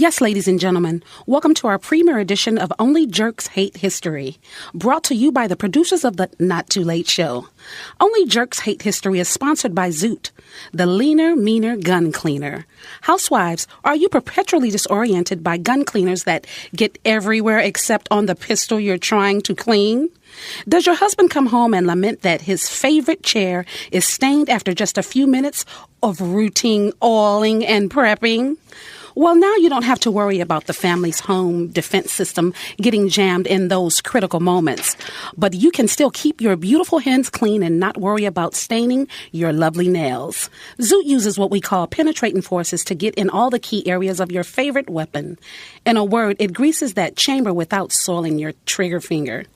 Yes, ladies and gentlemen, welcome to our premiere edition of Only Jerks Hate History, brought to you by the producers of the Not Too Late Show. Only Jerks Hate History is sponsored by Zoot, the leaner, meaner gun cleaner. Housewives, are you perpetually disoriented by gun cleaners that get everywhere except on the pistol you're trying to clean? Does your husband come home and lament that his favorite chair is stained after just a few minutes of routine oiling and prepping? Well, now you don't have to worry about the family's home defense system getting jammed in those critical moments. But you can still keep your beautiful hands clean and not worry about staining your lovely nails. Zoot uses what we call penetrating forces to get in all the key areas of your favorite weapon. In a word, it greases that chamber without soiling your trigger finger.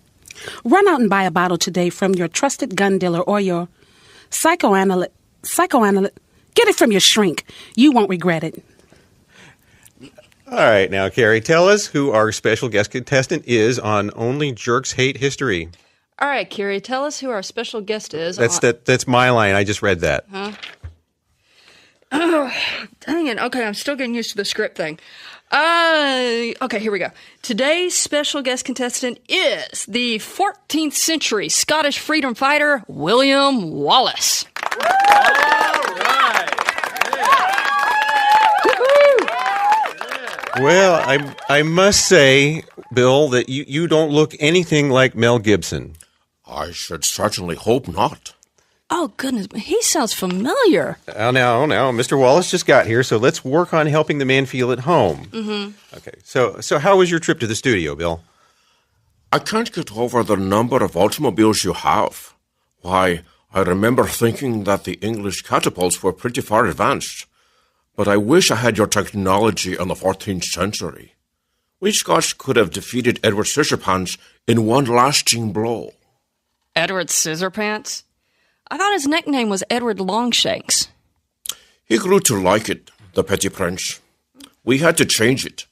Run out and buy a bottle today from your trusted gun dealer or your psychoanalyst. Get it from your shrink. You won't regret it. All right, now, Kerry, tell us who our special guest contestant is on Only Jerks Hate History. All right, Kerry, tell us who our special guest is. That's my line. I just read that. Huh? Oh, dang it. Okay, I'm still getting used to the script thing. Okay, here we go. Today's special guest contestant is the 14th century Scottish freedom fighter, William Wallace. All right. Well, I must say, Bill, that you don't look anything like Mel Gibson. I should certainly hope not. Oh, goodness, he sounds familiar. Now, Mr. Wallace just got here, so let's work on helping the man feel at home. Mm-hmm. Okay, so how was your trip to the studio, Bill? I can't get over the number of automobiles you have. Why, I remember thinking that the English catapults were pretty far advanced. But I wish I had your technology in the 14th century. We Scots could have defeated Edward Scissorpants in one lasting blow. Edward Scissorpants? I thought his nickname was Edward Longshanks. He grew to like it, the petty prince. We had to change it.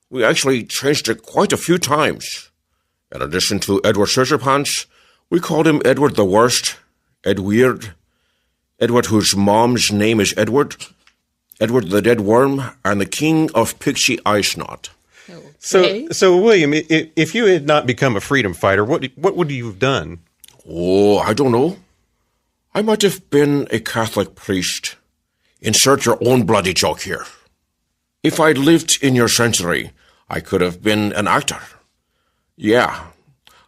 We actually changed it quite a few times. In addition to Edward Scissorpants, we called him Edward the Worst, Ed Weird, Edward whose mom's name is Edward, Edward the Dead Worm, and the King of Pixie Ice Knot. Okay. So William, if you had not become a freedom fighter, what would you have done? Oh, I don't know. I might have been a Catholic priest. Insert your own bloody joke here. If I'd lived in your century, I could have been an actor. Yeah,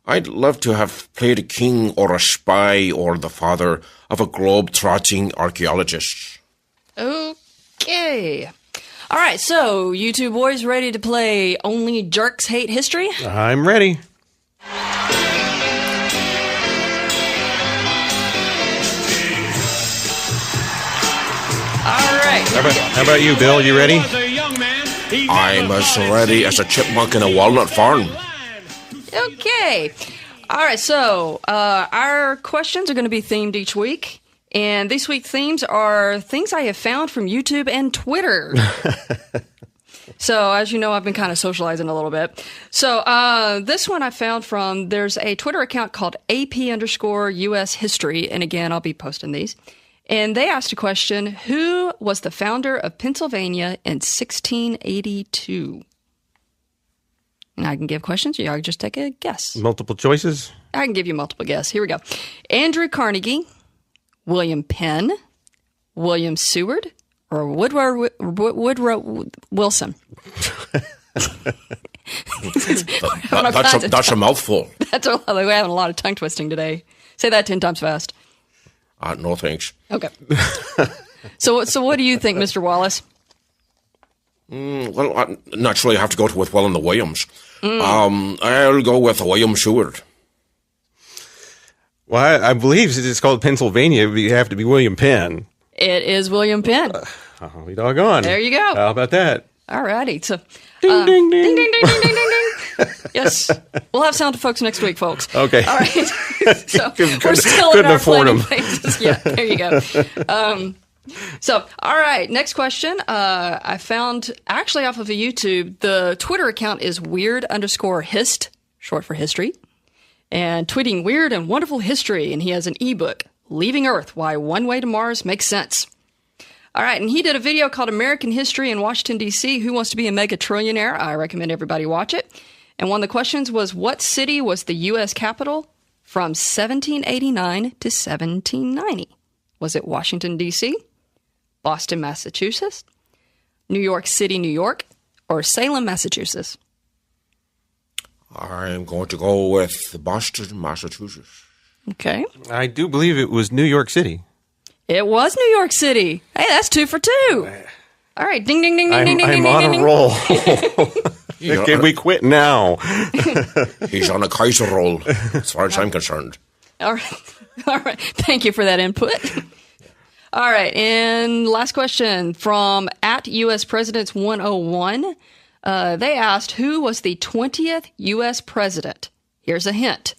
I'd love to have played a king or a spy or the father of a globe-trotting archaeologist. Okay. All right, so you two boys ready to play Only Jerks Hate History? I'm ready. All right. How about you, Bill? You ready? I'm as ready as a chipmunk in a walnut farm. Okay. All right, so our questions are going to be themed each week. And this week's themes are things I have found from YouTube and Twitter. So, as you know, I've been kind of socializing a little bit. So, this one I found from, there's a Twitter account called AP_US History. And again, I'll be posting these. And they asked a question, who was the founder of Pennsylvania in 1682? And I can give questions, or y'all just take a guess. Multiple choices? I can give you multiple guesses. Here we go. Andrew Carnegie, William Penn, William Seward, or Woodrow Wilson. That's a mouthful. We're having a lot of tongue twisting today. Say that 10 times fast. No thanks. Okay. So what do you think, Mr. Wallace? Well, naturally I have to go with Will and the Williams. I'll go with William Seward. Well, I believe it's called Pennsylvania. You have to be William Penn. It is William Penn. Oh, doggone. There you go. How about that? All righty. So, ding, ding, ding. Ding, ding, ding, ding, ding, ding, ding. Yes. We'll have sound effects next week, folks. Okay. All right. So we're still in our planning phases. Yeah, there you go. So, all right, next question. I found actually off of a YouTube, the Twitter account is weird_hist, short for history, and tweeting weird and wonderful history. And he has an ebook, Leaving Earth, Why One Way to Mars Makes Sense. All right, and he did a video called American History in Washington, D.C. Who Wants to Be a Mega Trillionaire? I recommend everybody watch it. And one of the questions was, what city was the U.S. capital from 1789 to 1790? Was it Washington, D.C., Boston, Massachusetts, New York City, New York, or Salem, Massachusetts? I'm going to go with Boston, Massachusetts. Okay. I do believe it was New York City. It was New York City. Hey, that's 2 for 2. All right. Ding, ding, ding, ding, ding, ding, I'm ding, on ding, a ding. roll. Can we quit now? He's on a Kaiser roll, as far as I'm concerned. All right. All right. Thank you for that input. All right. And last question from at US Presidents 101. They asked, who was the 20th U.S. president? Here's a hint.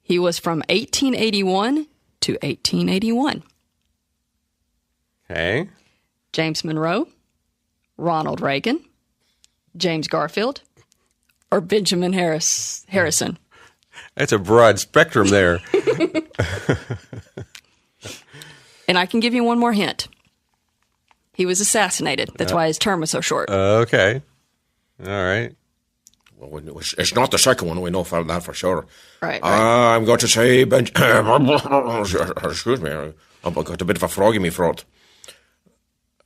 He was from 1881 to 1881. Okay. James Monroe, Ronald Reagan, James Garfield, or Benjamin Harrison. That's a broad spectrum there. And I can give you one more hint. He was assassinated. That's why his term was so short. Okay. All right. Well, it's not the second one. We know that for sure. Right. I'm going to say excuse me. I've got a bit of a frog in my throat.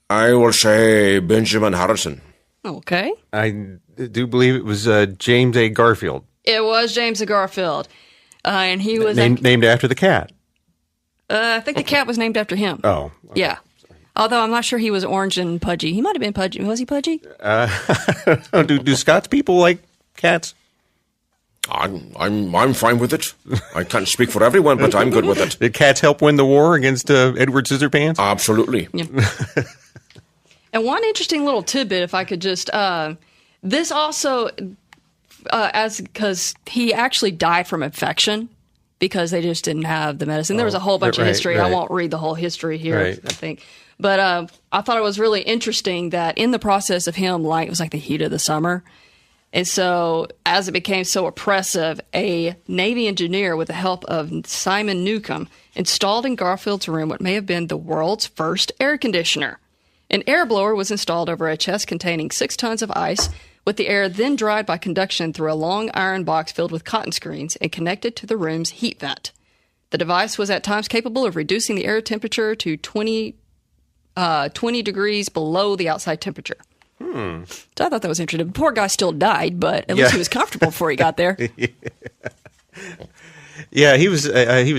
I will say Benjamin Harrison. Okay. I do believe it was James A. Garfield. It was James Garfield. And he was... Named after the cat. I think the cat was named after him. Oh. Okay. Yeah. Although I'm not sure he was orange and pudgy. He might have been pudgy. Was he pudgy? Do Scots people like cats? I'm fine with it. I can't speak for everyone, but I'm good with it. Did cats help win the war against Edward Scissorpants? Absolutely. Yeah. And one interesting little tidbit, if I could just, this also, because he actually died from infection because they just didn't have the medicine. There was a whole bunch of history. I won't read the whole history here, I think. But I thought it was really interesting that in the process of him, it was like the heat of the summer. And so as it became so oppressive, a Navy engineer with the help of Simon Newcomb installed in Garfield's room what may have been the world's first air conditioner. An air blower was installed over a chest containing 6 tons of ice, with the air then dried by conduction through a long iron box filled with cotton screens and connected to the room's heat vent. The device was at times capable of reducing the air temperature to 20 degrees below the outside temperature. So I thought that was interesting. The poor guy still died, but at least he was comfortable before he got there. Yeah, he was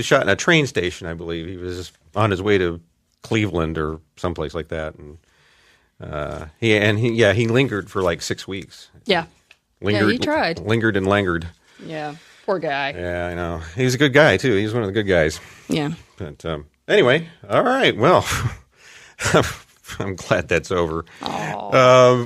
shot in a train station, I believe. He was on his way to Cleveland or someplace like that, and he lingered for like 6 weeks. Yeah. He tried. Lingered and langured. Yeah, poor guy. Yeah, I know. He was a good guy too. He was one of the good guys. Yeah. But anyway, all right. Well, I'm glad that's over. I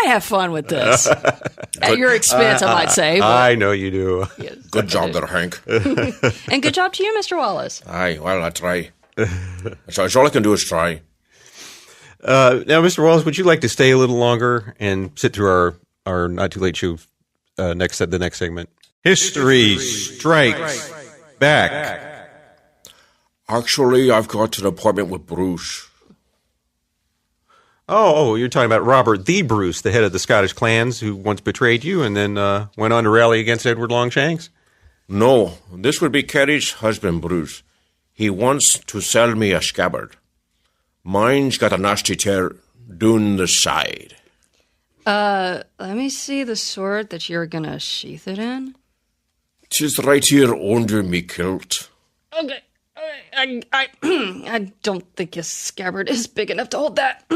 have fun with this. At your expense, I might say. But I know you do. yes, Good job there, Hank. and good job to you, Mr. Wallace. Aye, well, I try. That's all I can do is try. Now, Mr. Wallace, would you like to stay a little longer and sit through our Not Too Late Show the next segment? History Strikes Back. Actually, I've got an appointment with Bruce. Oh, you're talking about Robert the Bruce, the head of the Scottish clans who once betrayed you and then went on to rally against Edward Longshanks? No, this would be Kerry's husband, Bruce. He wants to sell me a scabbard. Mine's got a nasty tear down the side. Let me see the sword that you're going to sheath it in. 'Tis right here under me kilt. Okay. I don't think a scabbard is big enough to hold that.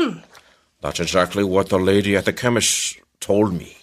That's exactly what the lady at the chemist told me.